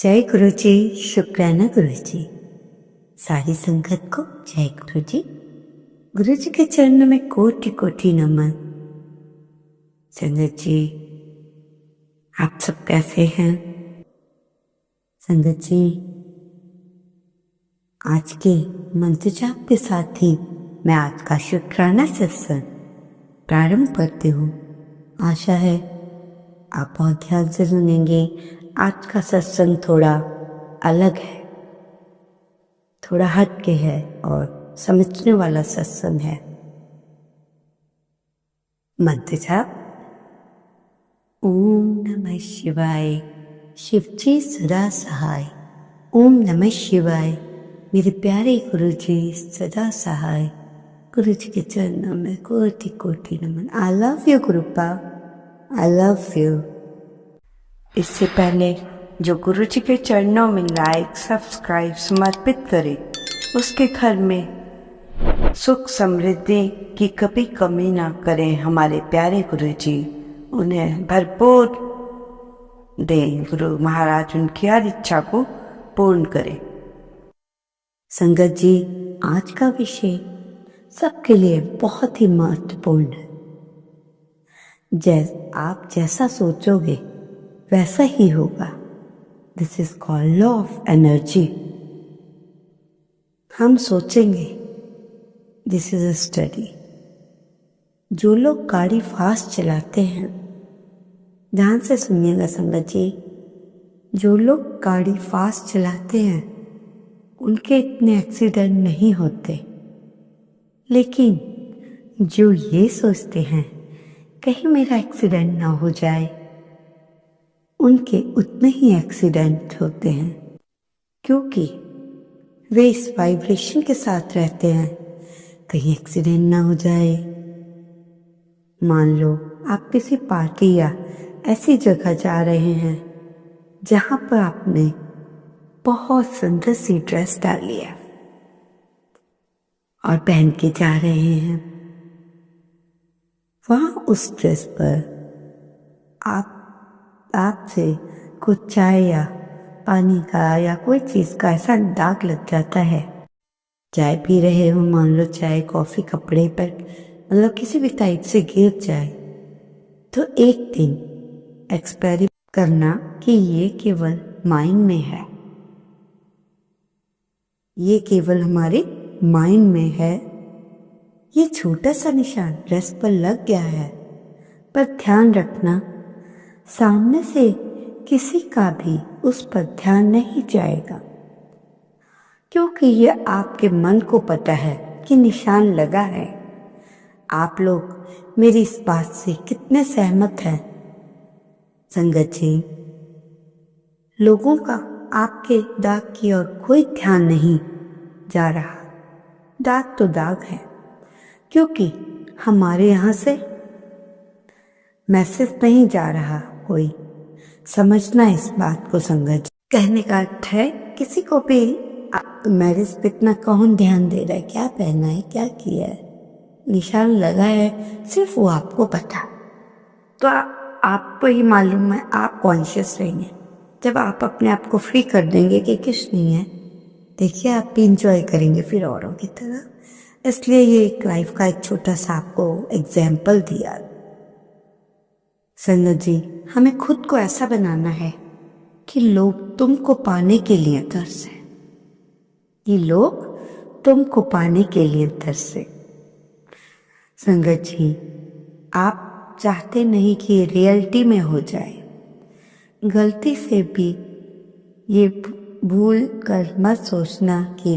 जय गुरु जी, शुक्राना गुरु जी। सारी संगत को जय गुरु जी। गुरु जी के चरणों में कोटि कोटि नमन। संगत जी, आप सब कैसे हैं? संगत जी, आज के मंत्र जाप के साथ ही मैं आज का शुक्राना सत्संग प्रारंभ करती हूँ। आशा है आप बहुत ध्यान से सुनेंगे। आज का सत्संग थोड़ा अलग है, थोड़ा हट के है और समझने वाला सत्संग है। मंत्र जाप। ओम नमः शिवाय, शिव जी सदा सहाय। ओम नमः शिवाय, मेरे प्यारे गुरु जी सदा सहाय। गुरु जी के चरणों में कोटि कोटि नमन। I love you Gurupa, I love you. इससे पहले जो गुरु जी के चरणों में लाइक सब्सक्राइब समर्पित करे, उसके घर में सुख समृद्धि की कभी कमी ना करें हमारे प्यारे गुरु जी। उन्हें भरपूर दें गुरु महाराज, उनकी हर इच्छा को पूर्ण करें। संगत जी, आज का विषय सबके लिए बहुत ही महत्वपूर्ण है। आप जैसा सोचोगे वैसा ही होगा। This is called law of energy. हम सोचेंगे, दिस इज अ स्टडी। जो लोग गाड़ी फास्ट चलाते हैं, ध्यान से सुनिएगा संगत जी, जो लोग गाड़ी फास्ट चलाते हैं उनके इतने एक्सीडेंट नहीं होते, लेकिन जो ये सोचते हैं कहीं मेरा एक्सीडेंट ना हो जाए, उनके उतने ही एक्सीडेंट होते हैं, क्योंकि वे इस वाइब्रेशन के साथ रहते हैं कहीं एक्सीडेंट ना हो जाए। मान लो आप किसी पार्टी या ऐसी जगह जा रहे हैं जहां पर आपने बहुत सुंदर सी ड्रेस डाली है और पहन के जा रहे हैं। वहां उस ड्रेस पर आपसे कुछ चाय या पानी का या कोई चीज का ऐसा दाग लग जाता है। चाय पी रहे हो, मान लो चाय कॉफी कपड़े पर मतलब किसी भी टाइप से गिर जाए, तो एक दिन एक्सपेरिमेंट करना कि ये केवल माइंड में है, ये केवल हमारे माइंड में है। ये छोटा सा निशान ड्रेस पर लग गया है, पर ध्यान रखना सामने से किसी का भी उस पर ध्यान नहीं जाएगा, क्योंकि ये आपके मन को पता है कि निशान लगा है। आप लोग मेरी इस बात से कितने सहमत हैं? संगत जी, लोगों का आपके दाग की ओर कोई ध्यान नहीं जा रहा। दाग तो दाग है, क्योंकि हमारे यहाँ से मैसेज नहीं जा रहा कोई। समझना इस बात को संगत। कहने का अर्थ है, किसी को भी मैरिज पे इतना कौन ध्यान दे रहा है, क्या पहना है, क्या किया है, निशान लगा है, सिर्फ वो आपको पता। तो आपको ही मालूम है, आप कॉन्शियस रहेंगे। जब आप अपने आप को फ्री कर देंगे कि कुछ नहीं है, देखिए आप भी इंजॉय करेंगे फिर औरों की तरह। इसलिए ये एक लाइफ का एक छोटा सा आपको एग्जाम्पल दिया। संगत जी, हमें खुद को ऐसा बनाना है कि लोग तुमको पाने के लिए तरसे, कि लोग तुमको पाने के लिए तरसे। संगत जी, आप चाहते नहीं कि रियलिटी में हो जाए। गलती से भी ये भूल कर मत सोचना कि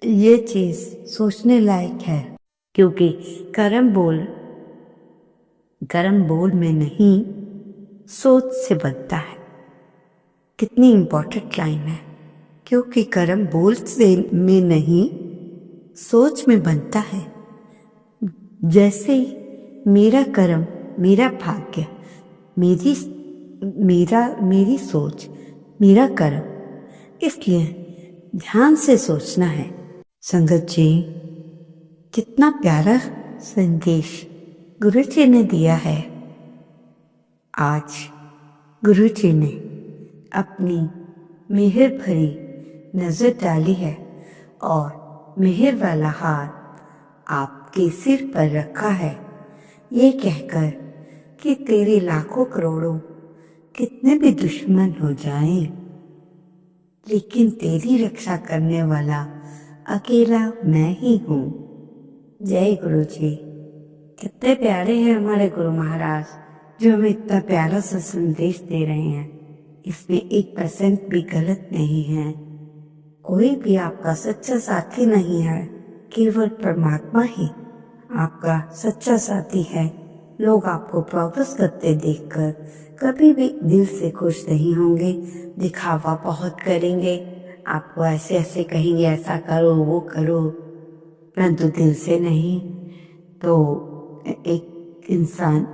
ये चीज सोचने लायक है, क्योंकि कर्म बोल में नहीं, सोच से बनता है। कितनी इंपॉर्टेंट लाइन है, क्योंकि कर्म बोल से में नहीं, सोच में बनता है। जैसे मेरा कर्म मेरा भाग्य, मेरी सोच मेरा कर्म, इसलिए ध्यान से सोचना है। संगत जी, कितना प्यारा संदेश गुरु जी ने दिया है। आज गुरु जी ने अपनी मेहर भरी नजर डाली है और मेहर वाला हाथ आपके सिर पर रखा है, ये कहकर कि तेरे लाखों करोड़ों कितने भी दुश्मन हो जाएं, लेकिन तेरी रक्षा करने वाला अकेला मैं ही हूँ। जय गुरु जी। कितने प्यारे हैं हमारे गुरु महाराज, जो हमें इतना प्यारा सा संदेश दे रहे हैं। इसमें 1% भी गलत नहीं है। कोई भी आपका सच्चा साथी नहीं है, केवल परमात्मा ही आपका सच्चा साथी है। लोग आपको प्रोग्रेस करते देखकर कभी भी दिल से खुश नहीं होंगे, दिखावा बहुत करेंगे, आपको ऐसे ऐसे कहेंगे, ऐसा करो वो करो, परंतु दिल से नहीं। तो एक इंसान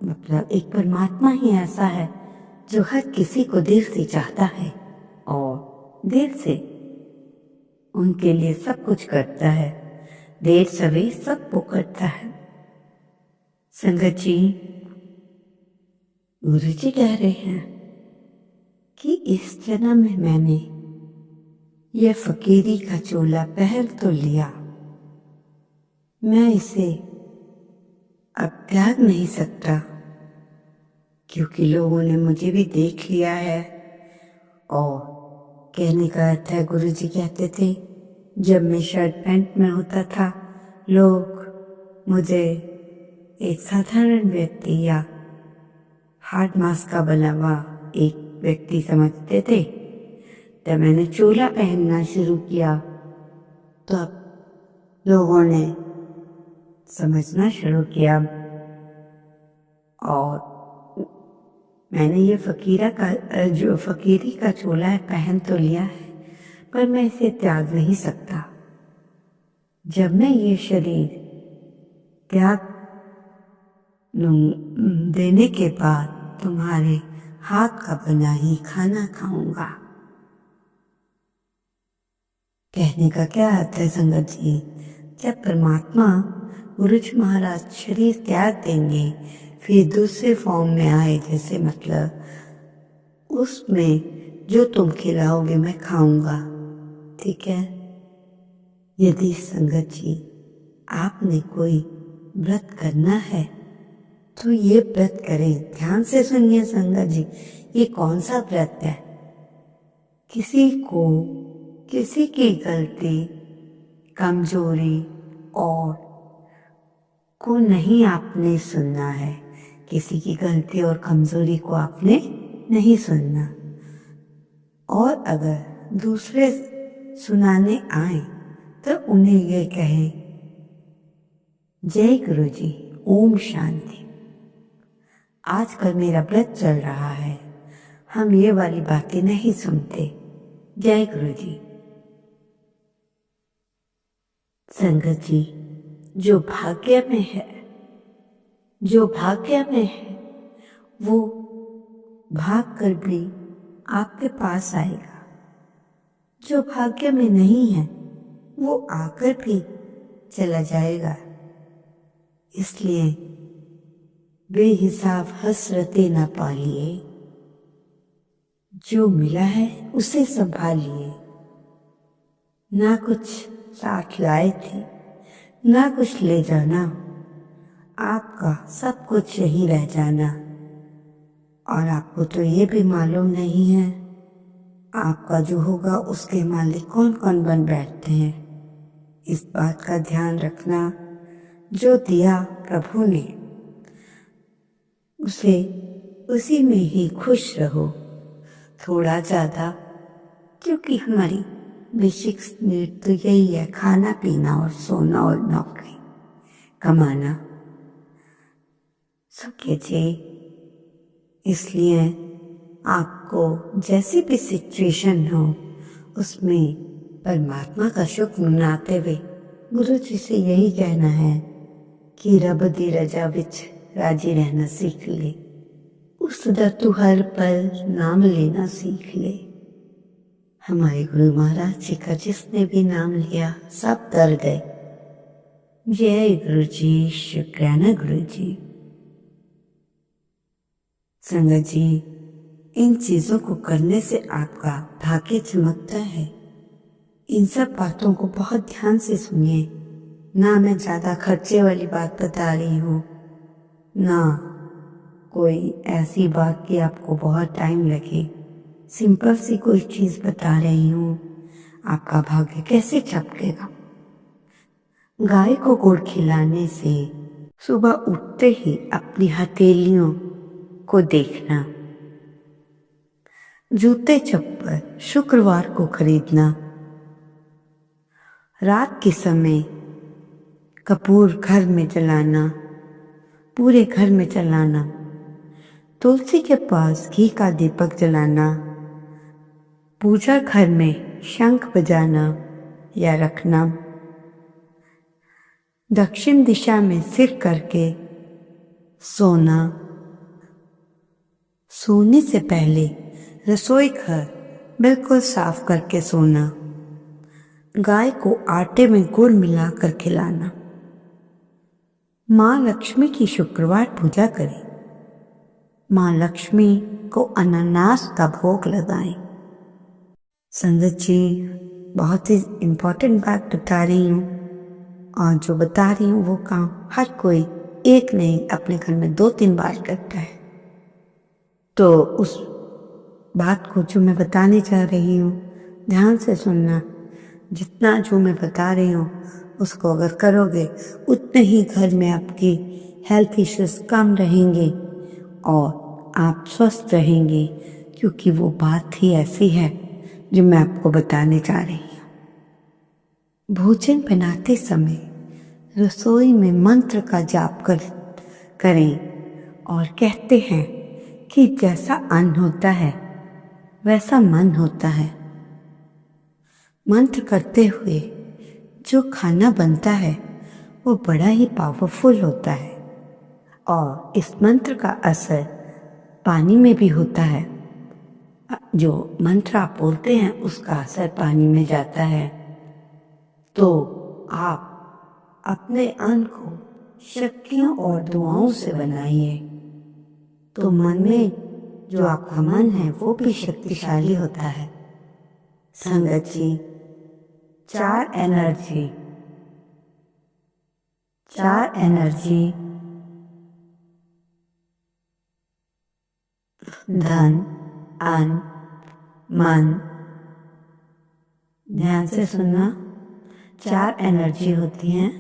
मतलब एक परमात्मा ही ऐसा है जो हर किसी को दिल से चाहता है और दिल से उनके लिए सब कुछ करता है। देर सवेर सब वो करता है। संगत जी, गुरु जी कह रहे हैं कि इस जन्म में मैंने यह फकीरी का चोला पहन तो लिया, मैं इसे अब त्याग नहीं सकता, क्योंकि लोगों ने मुझे भी देख लिया है। और कहने का अर्थ है, गुरु जी कहते थे जब मैं शर्ट पैंट में होता था, लोग मुझे एक साधारण व्यक्ति या हार्ड मास का बना हुआ एक व्यक्ति समझते थे। जब मैंने चोला पहनना शुरू किया तो अब लोगों ने समझना शुरू किया और मैंने ये फकीरी का चोला है पहन तो लिया है, पर मैं इसे त्याग नहीं सकता। जब मैं ये शरीर त्याग देने के बाद तुम्हारे हाथ का बना ही खाना खाऊंगा। कहने का क्या अर्थ है संगत जी, जब परमात्मा गुरु जी महाराज शरीर त्याग देंगे, फिर दूसरे फॉर्म में आए, जैसे मतलब उसमें जो तुम खिलाओगे मैं खाऊंगा, ठीक है। यदि संगत जी आपने कोई व्रत करना है तो ये व्रत करें। ध्यान से सुनिए संगत जी, ये कौन सा व्रत है। किसी को किसी की गलती, कमजोरी और को नहीं आपने सुनना है। किसी की गलती और कमजोरी को आपने नहीं सुनना। और अगर दूसरे सुनाने आए तो उन्हें ये कहें, जय गुरु जी, ओम शांति, आजकल मेरा व्रत चल रहा है, हम ये वाली बातें नहीं सुनते। जय गुरु जी। संगत जी, जो भाग्य में है, जो भाग्य में है वो भाग कर भी आपके पास आएगा। जो भाग्य में नहीं है वो आकर भी चला जाएगा। इसलिए बेहिसाब हसरतें न पालिए, जो मिला है उसे संभालिए। ना कुछ साथ लाए थे, ना कुछ ले जाना, आपका सब कुछ यहीं रह जाना। और आपको तो ये भी मालूम नहीं है आपका जो होगा उसके मालिक कौन कौन बन बैठते हैं। इस बात का ध्यान रखना, जो दिया प्रभु ने उसे उसी में ही खुश रहो। थोड़ा ज्यादा, क्योंकि हमारी बेसिक नीड तो यही है, खाना पीना और सोना और नौकरी कमाना। सुखिए जी, इसलिए आपको जैसी भी सिचुएशन हो उसमें परमात्मा का शुक्र मनाते हुए गुरु जी से यही कहना है कि रब दी रजा विच राजी रहना सीख ले, उसदा तू हर पल नाम लेना सीख ले। हमारे गुरु महाराज जी का जिसने भी नाम लिया सब तर गए। जय गुरु जी, शुक्राना गुरु जी। संगत जी, इन चीजों को करने से आपका भाग्य चमकता है। इन सब बातों को बहुत ध्यान से सुनिए। ना मैं ज्यादा खर्चे वाली बात बता रही हूँ, ना कोई ऐसी बात कि आपको बहुत टाइम लगे। सिंपल सी कोई चीज बता रही हूँ, आपका भाग्य कैसे चमकेगा। गाय को गुड़ खिलाने से सुबह उठते ही अपनी हथेलियों को देखना। जूते चप्पल शुक्रवार को खरीदना। रात के समय कपूर घर में जलाना, पूरे घर में जलाना। तुलसी के पास घी का दीपक जलाना। पूजा घर में शंख बजाना या रखना। दक्षिण दिशा में सिर करके सोना। सोने से पहले रसोई घर बिल्कुल साफ करके सोना। गाय को आटे में गुड़ मिलाकर खिलाना। माँ लक्ष्मी की शुक्रवार पूजा करें। माँ लक्ष्मी को अनानास का भोग लगाएं। संगत जी, बहुत ही इम्पोर्टेंट बात बता रही हूँ, और जो बता रही हूँ वो काम हर कोई एक नहीं अपने घर में 2-3 बार करता है। तो उस बात को जो मैं बताने जा रही हूँ ध्यान से सुनना। जितना जो मैं बता रही हूँ उसको अगर करोगे उतने ही घर में आपकी हेल्थ इश्यूज कम रहेंगे और आप स्वस्थ रहेंगे, क्योंकि वो बात ही ऐसी है जो मैं आपको बताने जा रही हूँ। भोजन बनाते समय रसोई में मंत्र का जाप करें और कहते हैं कि जैसा अन्न होता है वैसा मन होता है। मंत्र करते हुए जो खाना बनता है वो बड़ा ही पावरफुल होता है, और इस मंत्र का असर पानी में भी होता है। जो मंत्र आप बोलते हैं उसका असर पानी में जाता है। तो आप अपने अन्न को शक्तियों और दुआओं से बनाइए, तो मन में जो आपका मन है वो भी शक्तिशाली होता है। संगत जी, 4 एनर्जी धन, अन्न, मन। ध्यान से सुनना, 4 एनर्जी होती हैं,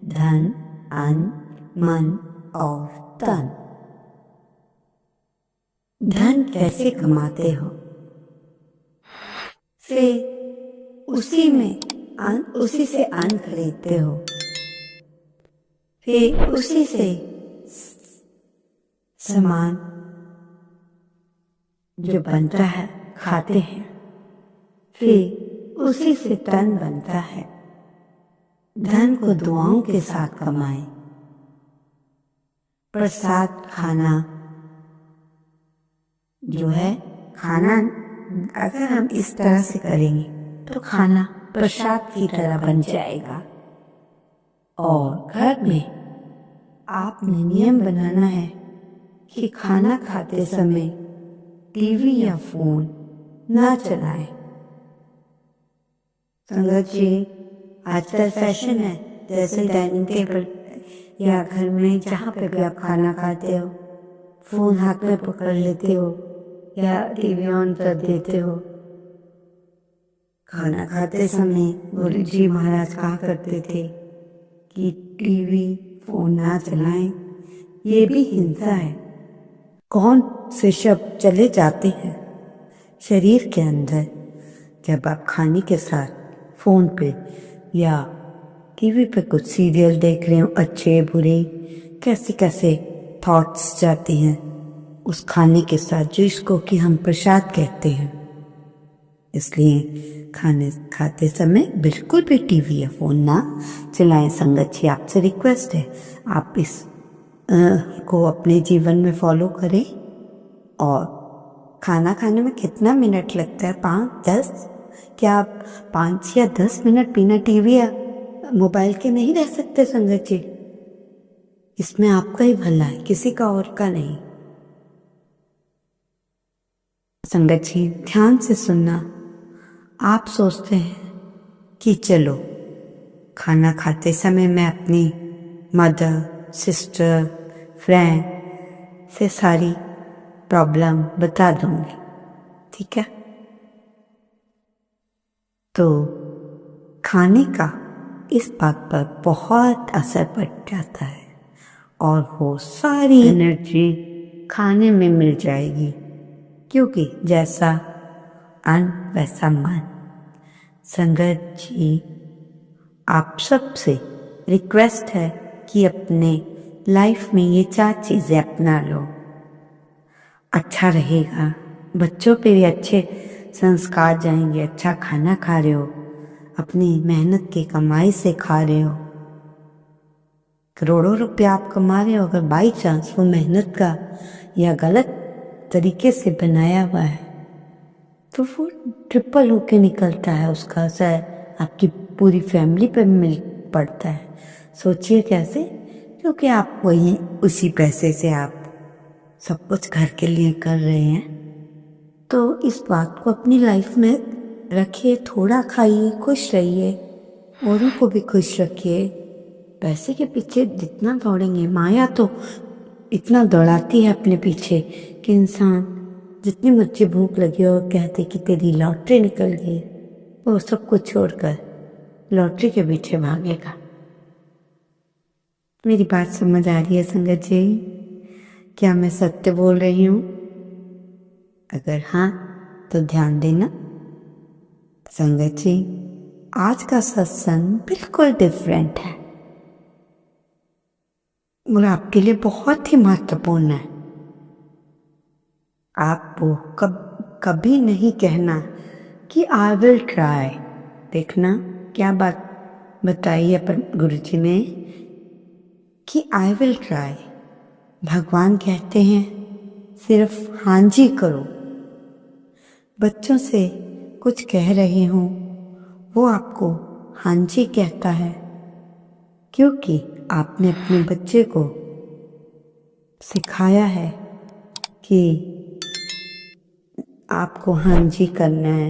धन, अन्न, मन और तन। धन कैसे कमाते हो? फिर उसी से अन्न खरीदते हो, फिर उसी से सामान जो बनता है खाते हैं, फिर उसी से तन बनता है। धन को दुआओं के साथ कमाएं। प्रसाद खाना जो है, खाना अगर हम इस तरह से करेंगे तो खाना प्रसाद की तरह बन जाएगा। और घर में आपने नियम बनाना है कि खाना खाते समय टीवी या फोन ना चलाएं। संगत जी, आजकल फैशन है, जैसे डाइनिंग टेबल या घर में जहाँ पे भी आप खाना खाते हो फोन हाथ में पकड़ लेते हो या टीवी ऑन कर देते हो। खाना खाते समय गुरु जी महाराज कहा करते थे कि टीवी फोन ना चलाएं, ये भी हिंसा है। कौन से शब्द चले जाते हैं शरीर के अंदर जब आप खाने के साथ फोन पे या टीवी पे कुछ सीरियल देख रहे हो, अच्छे बुरे कैसे कैसे थॉट्स जाती हैं उस खाने के साथ, जो इसको कि हम प्रसाद कहते हैं। इसलिए खाने खाते समय बिल्कुल भी टीवी या फोन ना चलाएं। संगत जी, आपसे रिक्वेस्ट है आप इस को अपने जीवन में फॉलो करें। और खाना खाने में कितना मिनट लगता है? 5-10? क्या आप 5 या 10 मिनट बिना टीवी या मोबाइल के नहीं रह सकते? संगत जी, इसमें आपका ही भला है, किसी का और का नहीं। संगत जी ध्यान से सुनना। आप सोचते हैं कि चलो खाना खाते समय मैं अपनी मदर, सिस्टर, फ्रेंड से सारी प्रॉब्लम बता दूंगी, ठीक है। तो खाने का इस बात पर बहुत असर पड़ जाता है और वो सारी एनर्जी खाने में मिल जाएगी, क्योंकि जैसा अन्न वैसा मन। संगत जी आप सबसे रिक्वेस्ट है कि अपने लाइफ में ये 4 चीज़ें अपना लो। अच्छा रहेगा, बच्चों पे भी अच्छे संस्कार जाएंगे। अच्छा खाना खा रहे हो, अपनी मेहनत की कमाई से खा रहे हो, करोड़ों रुपया आप कमा रहे हो, अगर बाई चांस वो मेहनत का या गलत तरीके से बनाया हुआ है तो वो ट्रिपल होके निकलता है, उसका असर आपकी पूरी फैमिली पर मिल पड़ता है। सोचिए कैसे, क्योंकि आप वही उसी पैसे से आप सब कुछ घर के लिए कर रहे हैं। तो इस बात को अपनी लाइफ में रखिए, थोड़ा खाइए, खुश रहिए, औरों को भी खुश रखिए। पैसे के पीछे जितना दौड़ेंगे, माया तो इतना दौड़ाती है अपने पीछे कि इंसान जितनी मर्जी भूख लगी हो कहते कि तेरी लॉटरी निकल गई, वो सब कुछ छोड़कर लॉटरी के पीछे भागेगा। मेरी बात समझ आ रही है संगत जी? क्या मैं सत्य बोल रही हूँ? अगर हाँ तो ध्यान देना। संगत जी आज का सत्संग बिल्कुल डिफरेंट है और आपके लिए बहुत ही महत्वपूर्ण है। आपको कभी नहीं कहना कि आई विल ट्राई। देखना क्या बात बताई है पर गुरुजी ने कि आई विल ट्राई। भगवान कहते हैं सिर्फ हाँ जी करो। बच्चों से कुछ कह रहे हूँ, वो आपको हाँ जी कहता है क्योंकि आपने अपने बच्चे को सिखाया है कि आपको हाँ जी करना है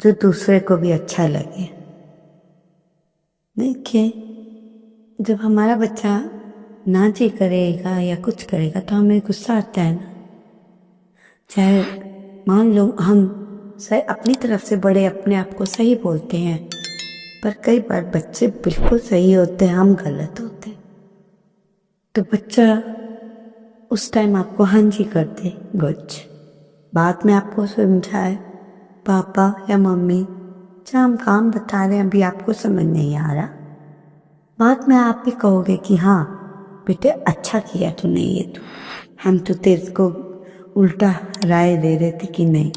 जो दूसरे को भी अच्छा लगे। देखिए, जब हमारा बच्चा ना जी करेगा या कुछ करेगा तो हमें गुस्सा आता है ना। चाहे मान लो हम अपनी तरफ से बड़े अपने आप को सही बोलते हैं, पर कई बार बच्चे बिल्कुल सही होते हैं, हम गलत होते हैं। तो बच्चा उस टाइम आपको हाँ जी कर दे, गुड। बाद में आपको समझाए पापा या मम्मी, जहाँ हम काम बता रहे हैं अभी आपको समझ नहीं आ रहा, बाद में आप भी कहोगे कि हाँ बेटे अच्छा किया तूने ये, तो हम तो तेरे को उल्टा राय दे रहे थे कि नहीं